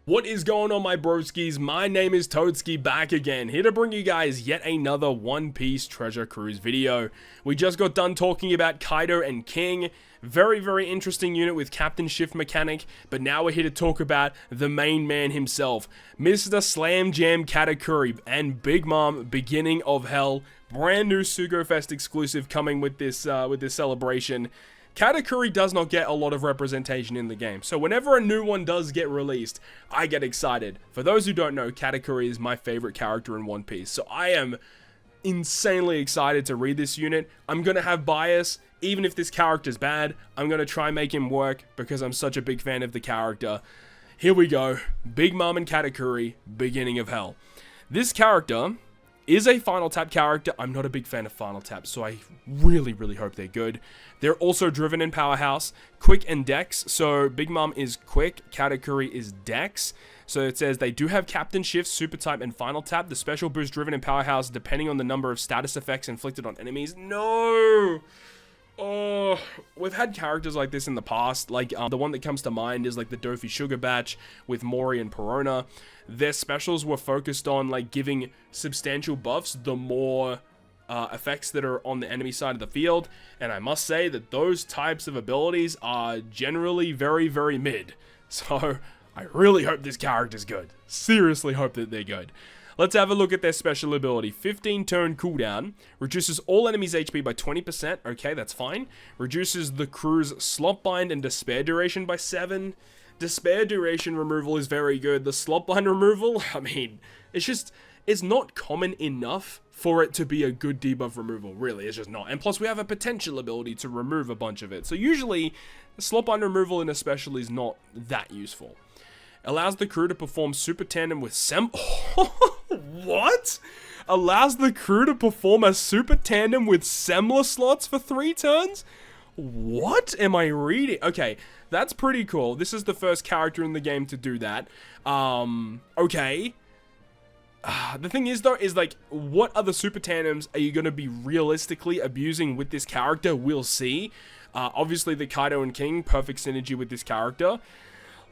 What is going on, my broskies? My name is Toadski, back again, here to bring you guys yet another One Piece Treasure Cruise video. We just got done talking about Kaido and King. Very interesting unit with Captain Shift mechanic, but now we're here to talk about the main man himself, Mr. Slam Jam Katakuri and Big Mom Beginning of Hell. Brand new Sugo Fest exclusive coming with this celebration. Katakuri does not get a lot of representation in the game, so whenever a new one does get released, I get excited. For those who don't know, Katakuri is my favorite character in One Piece, so I am insanely excited to read this unit. I'm gonna have bias, even if this character's bad, I'm gonna try and make him work because I'm such a big fan of the character. Here we go, Big Mom and Katakuri, Beginning of Hell. This character is a Final Tap character. I'm not a big fan of Final Tap, so I really hope they're good. They're also driven in Powerhouse, Quick and Dex. So Big Mom is Quick, Katakuri is Dex. So it says they do have Captain Shift, Super Type, and Final Tap. The special boost driven in Powerhouse depending on the number of status effects inflicted on enemies. No! Oh, we've had characters like this in the past, like the one that comes to mind is like the Dofi Sugar Batch with Mori and Perona. Their specials were focused on like giving substantial buffs the more effects that are on the enemy side of the field, and I must say that those types of abilities are generally very mid. So I really hope this character's good. Seriously hope that they're good. Let's have a look at their special ability. 15 turn cooldown. Reduces all enemies' HP by 20%. Okay, that's fine. Reduces the crew's slot bind and despair duration by 7. Despair duration removal is very good. The slot bind removal, I mean, it's not common enough for it to be a good debuff removal. Really, it's just not. And plus, we have a potential ability to remove a bunch of it. So usually, the slot bind removal in a special is not that useful. Allows the crew to perform super tandem with What? Allows the crew to perform a super tandem with Semler slots for 3 turns? What am I reading? Okay, that's pretty cool. This is the first character in the game to do that. Okay. The thing is, though, is like, what other super tandems are you going to be realistically abusing with this character? We'll see. Obviously, the Kaido and King, perfect synergy with this character.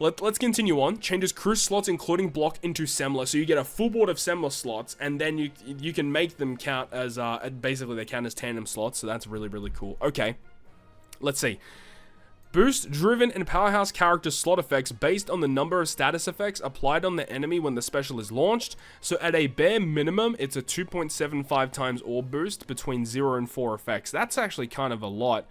Let's continue on. Changes crew slots, including block, into Semler. So you get a full board of Semler slots, and then you can make them count as, basically they count as tandem slots. So that's really cool. Okay, let's see. Boost driven and Powerhouse character slot effects based on the number of status effects applied on the enemy when the special is launched. So at a bare minimum, it's a 2.75 times orb boost between 0 and 4 effects. That's actually kind of a lot.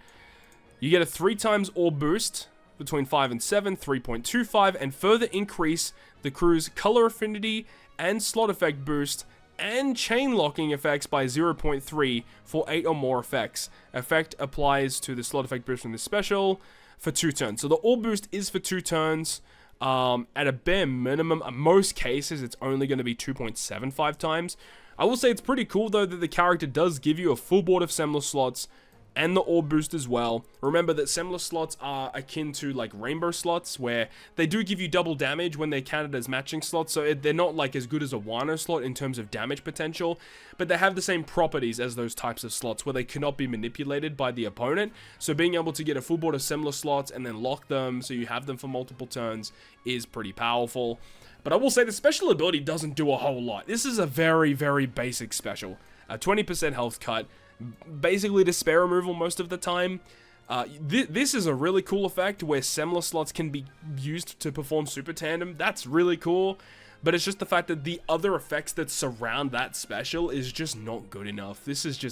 You get a 3 times orb boost between 5 and 7, 3.25, and further increase the crew's color affinity and slot effect boost and chain locking effects by 0.3 for 8 or more effects. Effect applies to the slot effect boost from this special for 2 turns. So the orb boost is for 2 turns. At a bare minimum, in most cases, it's only going to be 2.75 times. I will say it's pretty cool, though, that the character does give you a full board of Semler slots and the orb boost as well. Remember that Semler slots are akin to like rainbow slots, where they do give you double damage when they're counted as matching slots, so they're not like as good as a Wano slot in terms of damage potential, but they have the same properties as those types of slots where they cannot be manipulated by the opponent. So being able to get a full board of Semler slots and then lock them so you have them for multiple turns is pretty powerful. But I will say the special ability doesn't do a whole lot. This is a very basic special. A 20% health cut, basically despair removal most of the time. This is a really cool effect where Semler slots can be used to perform super tandem. That's really cool, but it's just the fact that the other effects that surround that special is just not good enough. This is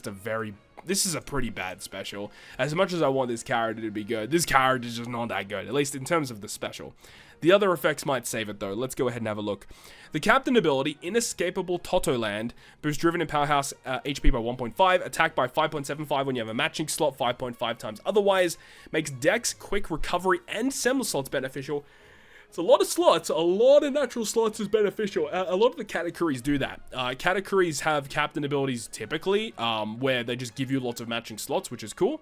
a pretty bad special. As much as I want this character to be good, this character is just not that good, at least in terms of the special. The other effects might save it, though. Let's go ahead and have a look. The Captain ability, Inescapable Toto Land, boosts driven in Powerhouse HP by 1.5, attack by 5.75 when you have a matching slot, 5.5 times otherwise, makes Dex, Quick Recovery, and Semler slots beneficial. It's a lot of slots. A lot of natural slots is beneficial. A lot of the Katakuris do that. Katakuris have Captain abilities typically, where they just give you lots of matching slots, which is cool.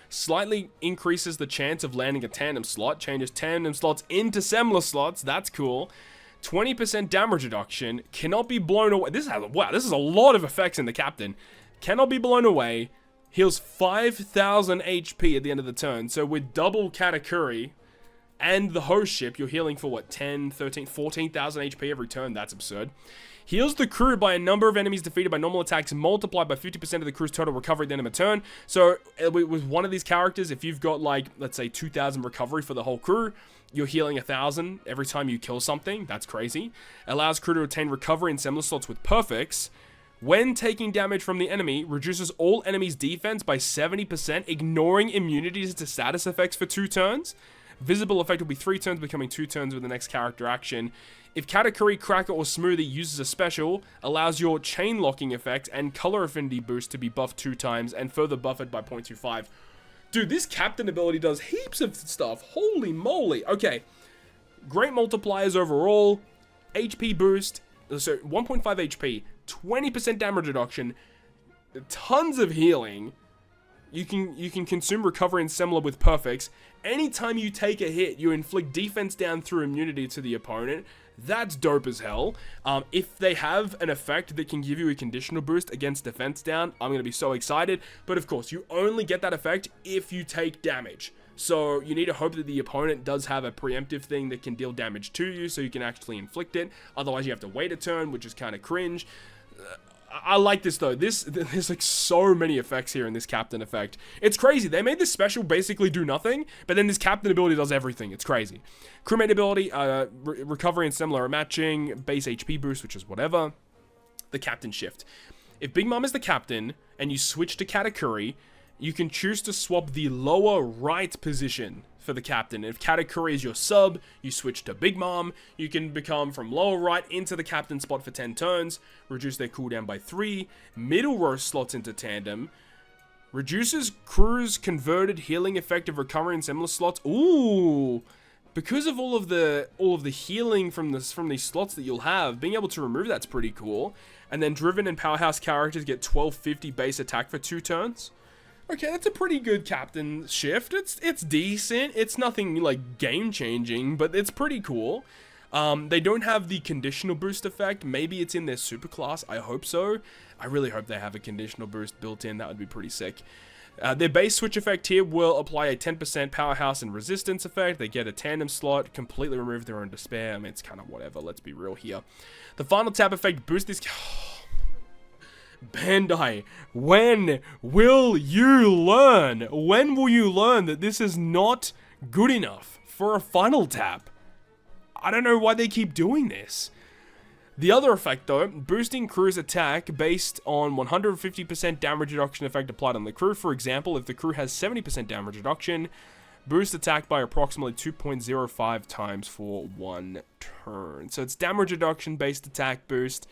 Slightly increases the chance of landing a tandem slot, changes tandem slots into Semler slots, that's cool. 20% damage reduction, cannot be blown away. This is a lot of effects in the Captain. Cannot be blown away, heals 5,000 HP at the end of the turn. So with double Katakuri and the host ship, you're healing for what, 10, 13, 14,000 HP every turn. That's absurd. Heals the crew by a number of enemies defeated by normal attacks multiplied by 50% of the crew's total recovery at the end of a turn. So with one of these characters, if you've got like, let's say 2,000 recovery for the whole crew, you're healing 1,000 every time you kill something. That's crazy. Allows crew to retain recovery in similar slots with perfects. When taking damage from the enemy, reduces all enemies' defense by 70%, ignoring immunities to status effects for 2 turns. Visible effect will be 3 turns, becoming 2 turns with the next character action. If Katakuri, Cracker, or Smoothie uses a special, allows your chain locking effect and color affinity boost to be buffed 2 times and further buffered by 0.25. Dude, this captain ability does heaps of stuff. Holy moly. Okay. Great multipliers overall. HP boost. So 1.5 HP. 20% damage reduction. Tons of healing. You can consume recovery and similar with perfects. Anytime you take a hit, you inflict defense down through immunity to the opponent. That's dope as hell. If they have an effect that can give you a conditional boost against defense down, I'm going to be so excited. But of course, you only get that effect if you take damage. So you need to hope that the opponent does have a preemptive thing that can deal damage to you so you can actually inflict it. Otherwise, you have to wait a turn, which is kind of cringe. I like this though. There's like so many effects here in this captain effect. It's crazy. They made this special basically do nothing, but then this captain ability does everything. It's crazy. Crewmate ability, recovery and similar matching, base HP boost, which is whatever. The captain shift. If Big Mom is the captain and you switch to Katakuri, you can choose to swap the lower right position for the captain. If Katakuri is your sub, you switch to Big Mom. You can become from lower right into the captain spot for 10 turns, reduce their cooldown by 3, middle row slots into tandem, reduces crew's converted healing effect of recovery in similar slots. Ooh, because of all of the healing from these slots that you'll have, being able to remove that's pretty cool. And then driven and powerhouse characters get 1250 base attack for 2 turns. Okay, that's a pretty good captain shift. It's decent. It's nothing like game-changing, but it's pretty cool. They don't have the conditional boost effect. Maybe it's in their super class. I hope so. I really hope they have a conditional boost built in. That would be pretty sick. Their base switch effect here will apply a 10% powerhouse and resistance effect. They get a tandem slot, completely remove their own despair. I mean, it's kind of whatever. Let's be real here. The final tap effect boosts this... Bandai, when will you learn? When will you learn that this is not good enough for a final tap? I don't know why they keep doing this. The other effect though, boosting crew's attack based on 150% damage reduction effect applied on the crew. For example, if the crew has 70% damage reduction, boost attack by approximately 2.05 times for 1 turn. So it's damage reduction based attack boost,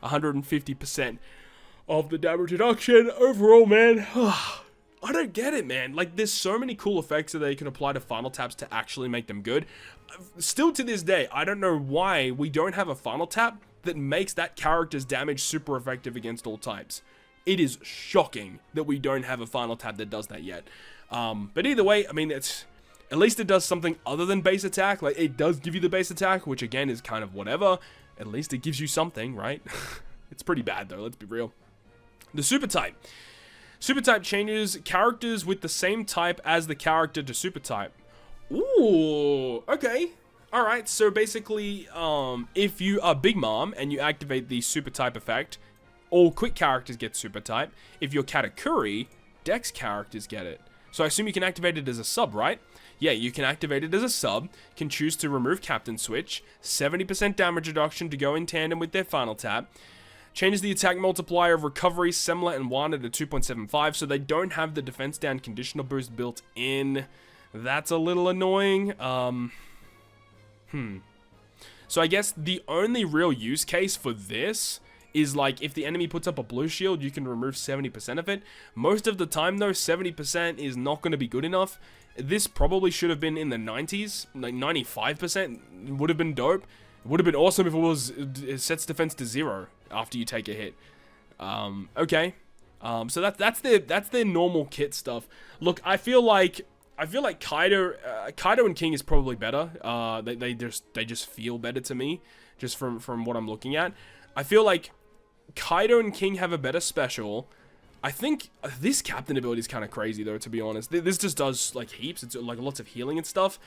150%. Of the damage reduction overall, man. I don't get it, man. Like, there's so many cool effects that they can apply to final taps to actually make them good. Still to this day, I don't know why we don't have a final tap that makes that character's damage super effective against all types. It is shocking that we don't have a final tap that does that yet. But either way, I mean, at least it does something other than base attack. Like, it does give you the base attack, which again is kind of whatever. At least it gives you something, right? It's pretty bad though, let's be real. The super type. Super type changes characters with the same type as the character to super type. Ooh, okay. Alright, so basically, if you are Big Mom and you activate the super type effect, all quick characters get super type. If you're Katakuri, Dex characters get it. So I assume you can activate it as a sub, right? Yeah, you can activate it as a sub, can choose to remove captain switch, 70% damage reduction to go in tandem with their final tap. Changes the attack multiplier of recovery, similar and wanted at 2.75, so they don't have the defense down conditional boost built in. That's a little annoying. So I guess the only real use case for this is like if the enemy puts up a blue shield, you can remove 70% of it. Most of the time though, 70% is not going to be good enough. This probably should have been in the 90s, like 95% would have been dope. It would have been awesome if it sets defense to 0 after you take a hit. Okay. So that's their normal kit stuff. Look, I feel like Kaido and King is probably better. They just feel better to me, just from what I'm looking at. I feel like Kaido and King have a better special. I think this captain ability is kind of crazy though, to be honest. This just does like heaps. It's like lots of healing and stuff.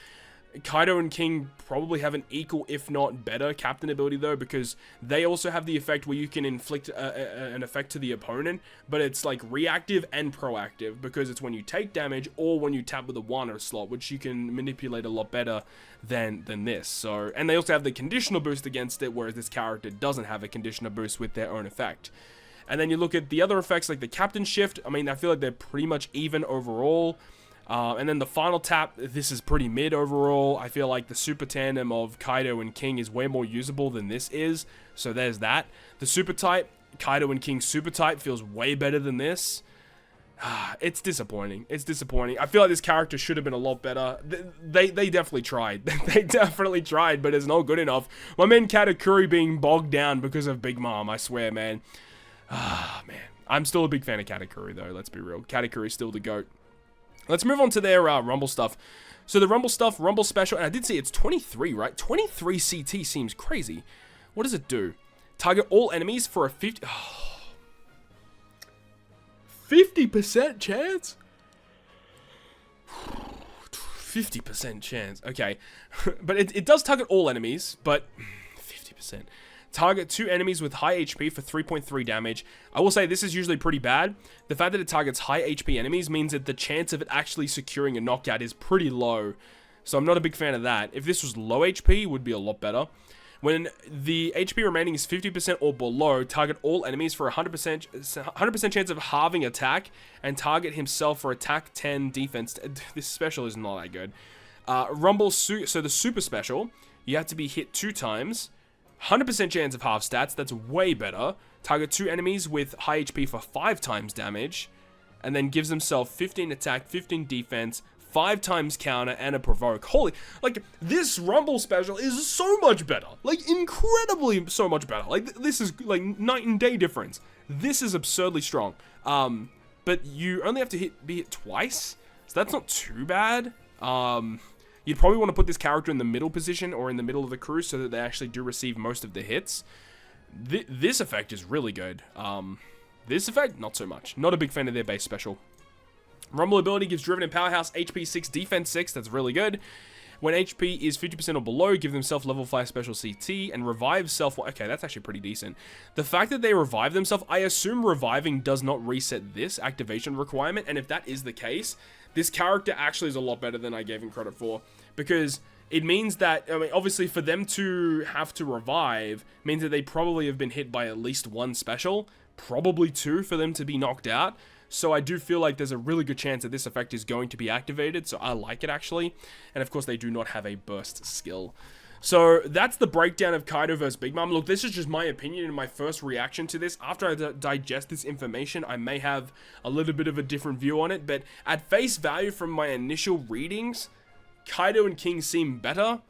Kaido and King probably have an equal, if not better, captain ability though, because they also have the effect where you can inflict an effect to the opponent, but it's like reactive and proactive, because it's when you take damage or when you tap with a 1 slot, which you can manipulate a lot better than this. So, and they also have the conditional boost against it, whereas this character doesn't have a conditional boost with their own effect. And then you look at the other effects like the captain shift. I mean, I feel like they're pretty much even overall. And then the final tap, this is pretty mid overall. I feel like the super tandem of Kaido and King is way more usable than this is. So there's that. The super type, Kaido and King super type feels way better than this. It's disappointing. It's disappointing. I feel like this character should have been a lot better. They definitely tried. They definitely tried, but it's not good enough. My man Katakuri being bogged down because of Big Mom, I swear, man. Man. I'm still a big fan of Katakuri, though. Let's be real. Katakuri's still the GOAT. Let's move on to their Rumble stuff. So the Rumble stuff, Rumble special, and I did see it's 23, right? 23 CT seems crazy. What does it do? Target all enemies for a 50% chance? 50% chance. Okay. But it does target all enemies, but 50%. Target 2 enemies with high HP for 3.3 damage. I will say this is usually pretty bad. The fact that it targets high HP enemies means that the chance of it actually securing a knockout is pretty low. So I'm not a big fan of that. If this was low HP, it would be a lot better. When the HP remaining is 50% or below, target all enemies for 100% chance of halving attack, and target himself for attack 10 defense. This special is not that good. So the super special, you have to be hit 2 times. 100% chance of half stats, that's way better. Target 2 enemies with high HP for 5 times damage. And then gives himself 15 attack, 15 defense, 5 times counter, and a provoke. Holy, like, this Rumble special is so much better. Like, incredibly so much better. Like, this is, like, night and day difference. This is absurdly strong. But you only have to be hit twice, so that's not too bad. You'd probably want to put this character in the middle position or in the middle of the crew so that they actually do receive most of the hits. This effect is really good. This effect, not so much. Not a big fan of their base special. Rumble ability gives Driven and Powerhouse HP 6, Defense 6. That's really good. When HP is 50% or below, give themselves level 5 special CT and revive self. Okay, that's actually pretty decent. The fact that they revive themselves, I assume reviving does not reset this activation requirement. And if that is the case, this character actually is a lot better than I gave him credit for, because it means that, I mean, obviously for them to have to revive means that they probably have been hit by at least 1 special, probably 2 for them to be knocked out. So I do feel like there's a really good chance that this effect is going to be activated, so I like it actually. And of course they do not have a burst skill. So that's the breakdown of Kaido vs Big Mom. Look, this is just my opinion and my first reaction to this. After I digest this information, I may have a little bit of a different view on it. But at face value from my initial readings, Kaido and King seem better.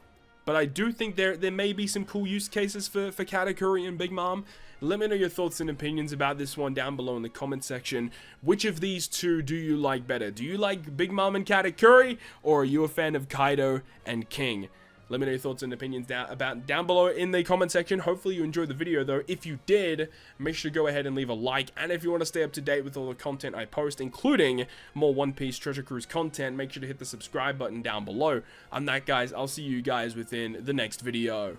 But I do think there may be some cool use cases for Katakuri and Big Mom. Let me know your thoughts and opinions about this one down below in the comment section. Which of these two do you like better? Do you like Big Mom and Katakuri, or are you a fan of Kaido and King? Let me know your thoughts and opinions down below in the comment section. Hopefully you enjoyed the video though. If you did, make sure to go ahead and leave a like. And if you want to stay up to date with all the content I post, including more One Piece Treasure Cruise content, make sure to hit the subscribe button down below. I'm that, guys. I'll see you guys within the next video.